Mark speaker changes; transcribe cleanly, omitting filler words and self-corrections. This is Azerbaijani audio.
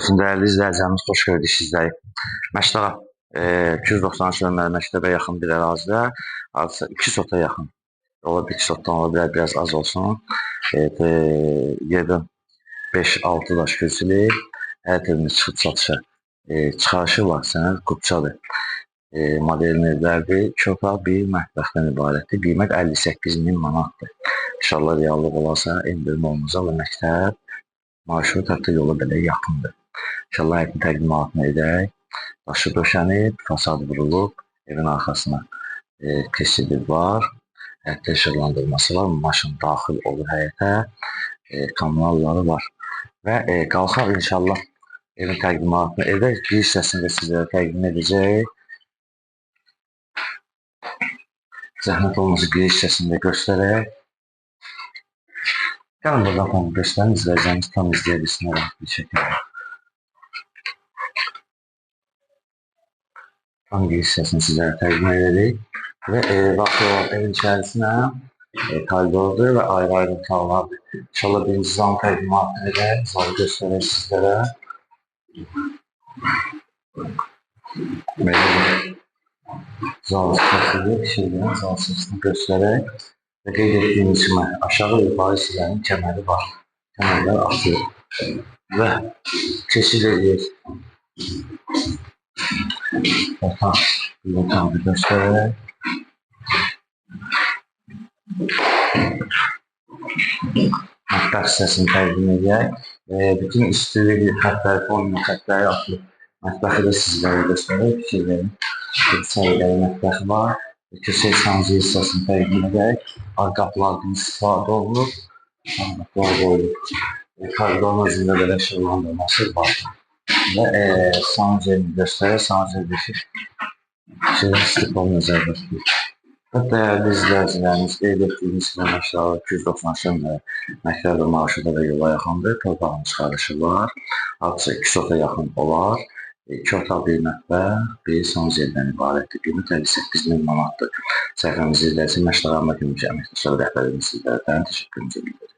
Speaker 1: Olsun, dəyərli izləyicilərimiz, xoş gördük sizləri. Məşdağa 290 km məktəbə yaxın bir ərazidə, hadisə 2 sota yaxın. Ola bir 2 sotdan ola bilər, biraz az olsun. Yerdən 5-6 daş kürsülü, hər tərəfində çıxıb çatışa çıxarışı var, sənəd qupçadır. Model evlərdir, 2 otaq, bir mətbəxdən ibarətdir. Qiymət 58.000 manatdır. İnşallah reallıq olarsa, endirim olunacaq və məktəb marşrut hətta yola belə yaxındır. İnşallah həyətin təqdimatını edək. Daşı döşənib, fasad vurulub, evin arxasına keçidi var, həyətdə işıqlandırması var, maşın daxil olur həyətə, kommunalları var. Və qalxaq inşallah evin təqdimatını edək, bir hissəsini də sizlərə təqdim edəcək. Zəhmət olmasa bir hissəsini də göstərək. Gəlin buradan tam göstərin, izləyəcəyimiz tam izləyə bilsinlər bir şəkildə. Tam bir hissəsini sizlərə təqdim edirik. Və vaxtı olan evin içərisinə koridordur və ayrı-ayrı otaqlardır. İnşallah birinci zalın təqdimatını edək, zalı göstərək sizlərə. Belə bir zal səsidir, şeydən zal səsini göstərək. Və qeyd etdiyimiz kimi aşağı yuxarı hissələrin kəməri var. Kəmərlər açılır. Və keçid edir. Otaq bir otaqda göstərək. Mətbəx hissəsini təqdim edək. Bütün istilik xətləri, forma xətləri atılıb. Mətbəxi də sizlərə göstərək. Fikirlərin sayıları mətbəxi var. Köşək sancı hissəsini təqdim edək. Arqa qapılardan istifadə olunub. Qapılar qoyulub. Koridorun özündə belə işıqlandırması var. Və sancı yerini göstərək. Sancı yerini istifadə nəzərdə tutulur. Və dəyərli izləyicilərimiz, qeyd etdiyimiz kimi məşdağı 290 km məktəbə marşruta və yola yaxındır. Torpağın çıxarışı var. Hadisə 2 sota yaxın olar. 2 otaq, bir mətbəx, bir sancı yerindən ibarətdir. Qiymət 58.000 manatdır. Səhifəmizi izləyəcək, məşdağı almaq üçün əməkdaşlar rəhbərimiz sizlərdən təşəkkürümüzü bildiririk.